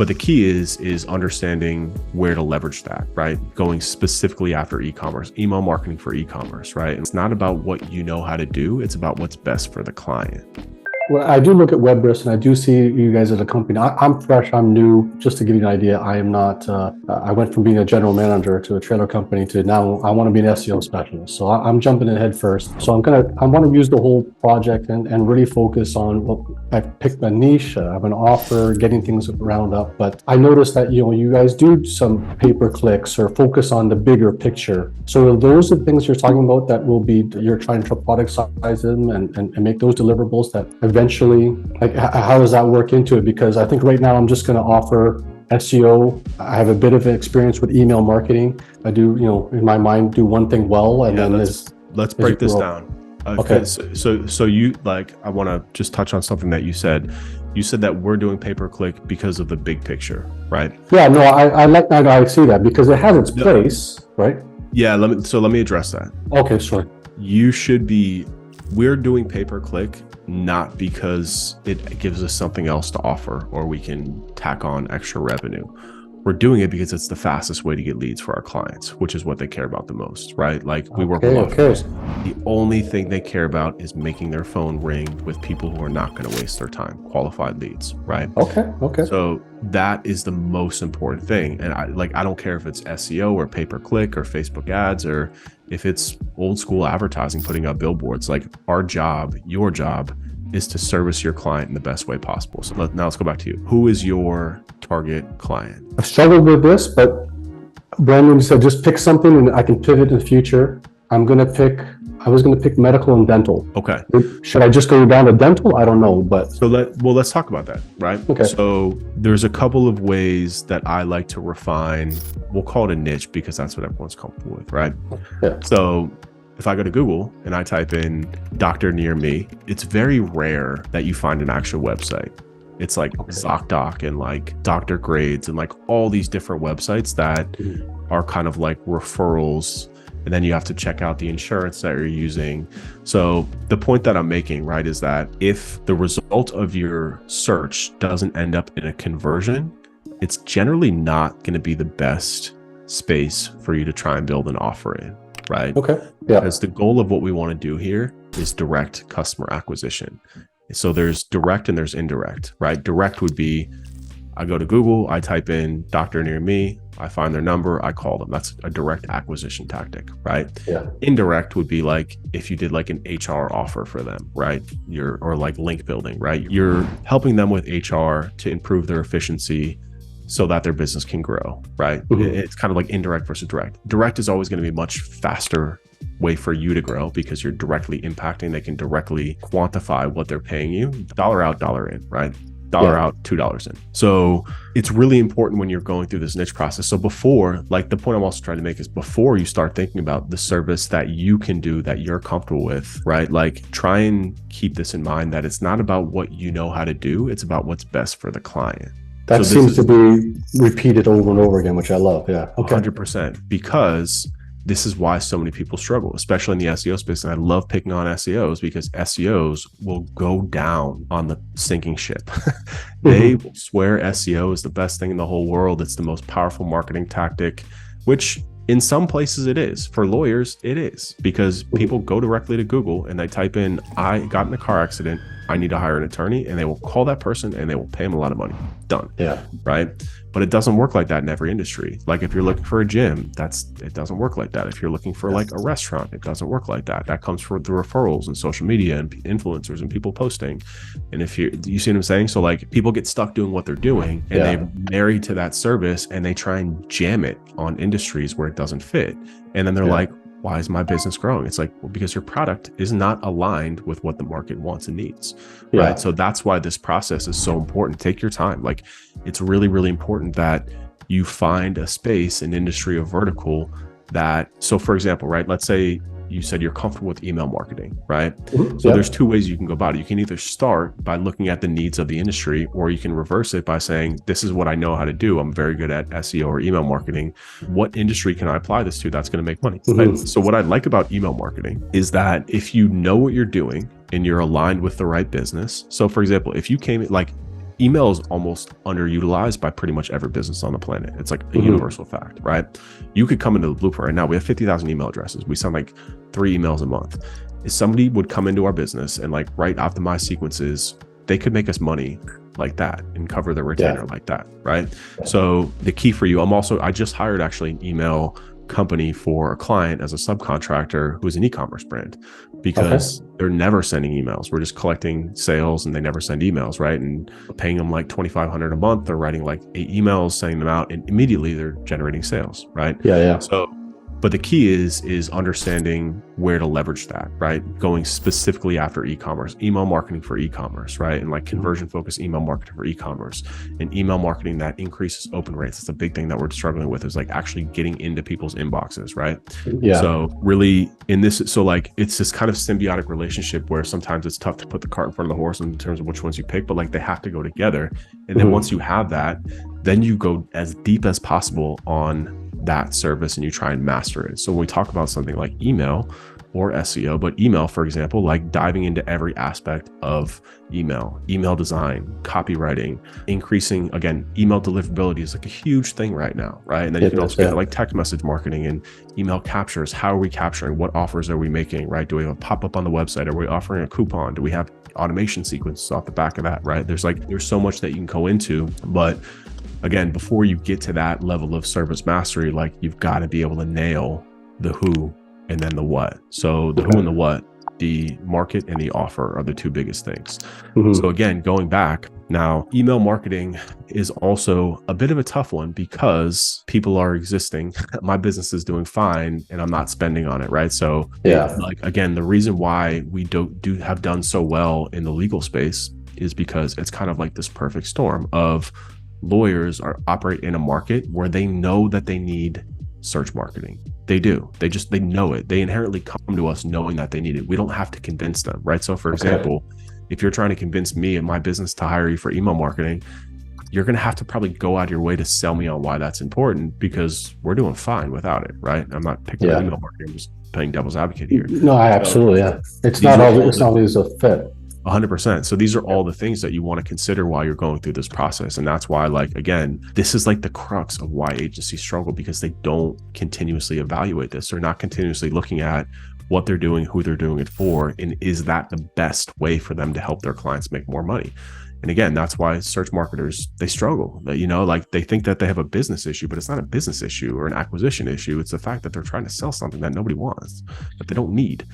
But the key is understanding where to leverage that, right? Going specifically after e-commerce, email marketing for e-commerce, right? It's not about what you know how to do. It's about what's best for the client. Well, I do look at WebBurst and I do see you guys as a company. I'm fresh, I'm new. Just to give you an idea, I am not, I went from being a general manager to a trailer company to now I want to be an SEO specialist. So I'm jumping in head first. So I want to use the whole project and really focus on, well, I've picked a niche, I have an offer, getting things round up. But I noticed that, you guys do some pay-per-clicks or focus on the bigger picture. So those are the things you're talking about that will be, you're trying to product size them and make those deliverables that eventually, like, how does that work into it? Because I think right now I'm just going to offer SEO. I have a bit of experience with email marketing. I do, in my mind, do one thing well, and then let's break this down. Okay. So you, like, I want to just touch on something that you said. You said that we're doing pay-per-click because of the big picture, right? Yeah, no, I like that. I see that because it has its place, right? Yeah. Let me address that. Okay, sure. We're doing pay-per-click not because it gives us something else to offer or we can tack on extra revenue. We're doing it because it's the fastest way to get leads for our clients, which is what they care about the most, right? Like, we work with LoFi. The only thing they care about is making their phone ring with people who are not going to waste their time, qualified leads, right? Okay. So that is the most important thing. And I don't care if it's SEO or pay-per-click or Facebook ads, or if it's old school advertising, putting up billboards. Like, our job, your job, is to service your client in the best way possible. So now let's go back to you. Who is your target client? I've struggled with this, but Brandon said just pick something and I can pivot in the future. I was going to pick medical and dental. Okay. Should I just go down to dental? I don't know, but. Let's talk about that, right? Okay. So there's a couple of ways that I like to refine, we'll call it a niche because that's what everyone's comfortable with, right? Yeah. So if I go to Google and I type in doctor near me, it's very rare that you find an actual website. It's like ZocDoc and like Doctor Grades and like all these different websites that are kind of like referrals. And then you have to check out the insurance that you're using. So the point that I'm making, right, is that if the result of your search doesn't end up in a conversion, it's generally not going to be the best space for you to try and build an offer in. Right? Okay. Yeah. Because the goal of what we want to do here is direct customer acquisition. So there's direct and there's indirect, right? Direct would be, I go to Google, I type in doctor near me, I find their number, I call them. That's a direct acquisition tactic, right? Yeah. Indirect would be like if you did like an HR offer for them, right? Or like link building, right? You're helping them with HR to improve their efficiency so that their business can grow, right? It's kind of like indirect versus direct. Direct is always going to be a much faster way for you to grow because you're directly impacting. They can directly quantify what they're paying you. Dollar out, dollar in, right? Dollar out, $2 in. So it's really important when you're going through this niche process. So before, like, the point I'm also trying to make is before you start thinking about the service that you can do that you're comfortable with, right? Like, try and keep this in mind that it's not about what you know how to do. It's about what's best for the client. That seems to be repeated over and over again, which I love. Yeah. Okay. 100%. Because this is why so many people struggle, especially in the SEO space. And I love picking on SEOs because SEOs will go down on the sinking ship. They will swear SEO is the best thing in the whole world. It's the most powerful marketing tactic, which in some places it is. For lawyers, it is, because people go directly to Google and they type in, I got in a car accident, I need to hire an attorney, and they will call that person and they will pay them a lot of money. Done. Yeah. Right. But it doesn't work like that in every industry. Like, if you're looking for a gym, it doesn't work like that. If you're looking for like a restaurant, it doesn't work like that. That comes from the referrals and social media and influencers and people posting. And if you see what I'm saying? So like, people get stuck doing what they're doing and they're married to that service and they try and jam it on industries where it doesn't fit. And then they're like, why is my business growing? It's like, well, because your product is not aligned with what the market wants and needs, right? So that's why this process is so important. Take your time. Like, it's really, really important that you find a space, an industry, a vertical that, so for example, right, let's say you said you're comfortable with email marketing, right? So there's two ways you can go about it. You can either start by looking at the needs of the industry, or you can reverse it by saying, this is what I know how to do. I'm very good at SEO or email marketing. What industry can I apply this to that's going to make money? Right? So what I like about email marketing is that if you know what you're doing and you're aligned with the right business. So for example, if you came, like, email is almost underutilized by pretty much every business on the planet. It's like a universal fact, right? You could come into the Blueprint right now. We have 50,000 email addresses. We send like 3 emails a month. If somebody would come into our business and like write optimized sequences, they could make us money like that and cover their retainer like that, right? So the key for you, I just hired actually an email company for a client as a subcontractor who's an e-commerce brand, because they're never sending emails. We're just collecting sales and they never send emails, right? And paying them like $2,500 a month. They're writing like 8 emails, sending them out, and immediately they're generating sales, right? So, but the key is understanding where to leverage that, right? Going specifically after e-commerce, email marketing for e-commerce, right? And like conversion focused email marketing for e-commerce, and email marketing that increases open rates. That's a big thing that we're struggling with, is like actually getting into people's inboxes, right? So really so like it's this kind of symbiotic relationship where sometimes it's tough to put the cart in front of the horse in terms of which ones you pick, but like they have to go together. And then once you have that, then you go as deep as possible on that service and you try and master it. So when we talk about something like email or SEO, but email, for example, like diving into every aspect of email design, copywriting, increasing, again, email deliverability is like a huge thing right now, right? And then you can also get like text message marketing and email captures. How are we capturing? What offers are we making, right? Do we have a pop-up on the website? Are we offering a coupon? Do we have automation sequences off the back of that, right? There's so much that you can go into, but again, before you get to that level of service mastery, like you've got to be able to nail the who and then the what. So the who and the what, the market and the offer are the 2 biggest things. So again, going back now, email marketing is also a bit of a tough one because people are existing. My business is doing fine and I'm not spending on it, right? So like, again, the reason why we have done so well in the legal space is because it's kind of like this perfect storm of lawyers operate in a market where they know that they need search marketing. They do. They know it. They inherently come to us knowing that they need it. We don't have to convince them, right? So for example, if you're trying to convince me and my business to hire you for email marketing, you're going to have to probably go out of your way to sell me on why that's important, because we're doing fine without it, right? I'm not picking up email marketing. I'm just playing devil's advocate here. No, absolutely. It's not always a fit. 100%. So these are all the things that you want to consider while you're going through this process. And that's why, like, again, this is like the crux of why agencies struggle, because they don't continuously evaluate this. They're not continuously looking at what they're doing, who they're doing it for, and is that the best way for them to help their clients make more money? And again, that's why search marketers, they struggle. That, like they think that they have a business issue, but it's not a business issue or an acquisition issue. It's the fact that they're trying to sell something that nobody wants, that they don't need,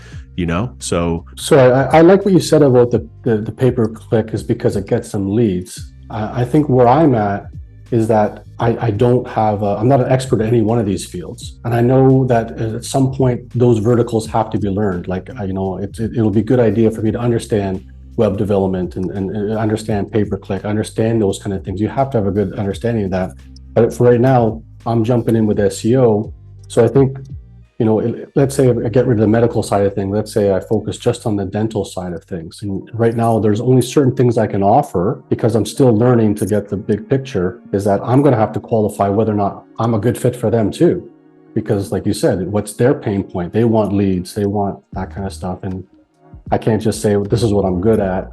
So I like what you said about the pay-per-click, is because it gets some leads. I think where I'm at is that I don't have, I'm not an expert in any one of these fields. And I know that at some point, those verticals have to be learned. Like, it'll be a good idea for me to understand web development and understand pay-per-click, understand those kind of things. You have to have a good understanding of that. But for right now, I'm jumping in with SEO. So I think, let's say I get rid of the medical side of things. Let's say I focus just on the dental side of things. And right now, there's only certain things I can offer, because I'm still learning to get the big picture, is that I'm going to have to qualify whether or not I'm a good fit for them too. Because like you said, what's their pain point? They want leads, they want that kind of stuff. And I can't just say, this is what I'm good at.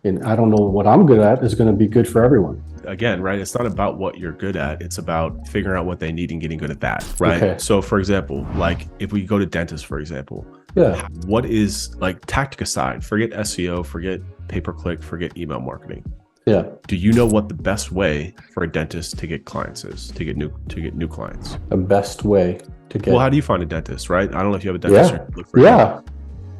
And I don't know what I'm good at is going to be good for everyone. Again, right? It's not about what you're good at. It's about figuring out what they need and getting good at that, right? So for example, like if we go to dentists, for example, what is, like, tactic aside, forget SEO, forget pay-per-click, forget email marketing. Do you know what the best way for a dentist to get clients is, to get new clients? The best way to get... Well, how do you find a dentist, right? I don't know if you have a dentist.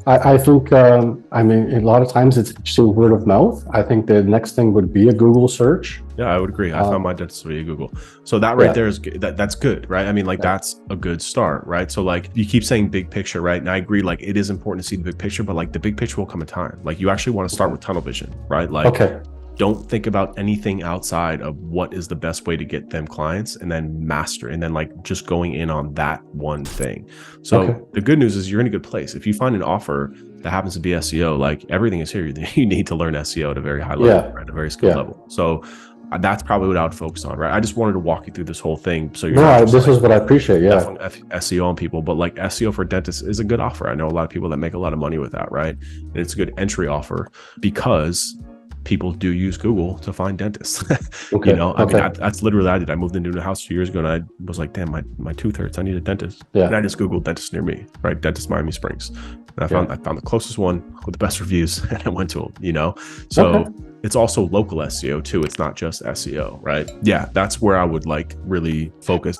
I think, a lot of times it's actually word of mouth. I think the next thing would be a Google search. Yeah, I would agree. I found my dentist via Google. So that right there is that's good, right? I mean, like that's a good start, right? So like you keep saying big picture, right? And I agree, like it is important to see the big picture, but like the big picture will come in time. Like you actually want to start with tunnel vision, right? Like don't think about anything outside of what is the best way to get them clients, and then master, and then like just going in on that one thing. So the good news is you're in a good place. If you find an offer that happens to be SEO, like everything is here. You need to learn SEO at a very high level, right? At a very skilled level. So that's probably what I would focus on, right? I just wanted to walk you through this whole thing. So this is what I appreciate. SEO on people, but like SEO for dentists is a good offer. I know a lot of people that make a lot of money with that, right? And it's a good entry offer, because people do use Google to find dentists. Okay. I mean, that's literally what I did. I moved into a house 2 years ago and I was like, damn, my tooth hurts. I need a dentist. Yeah. And I just Googled dentist near me, right? Dentist Miami Springs. And I found the closest one with the best reviews and I went to them, So it's also local SEO too. It's not just SEO, right? Yeah, that's where I would like really focus.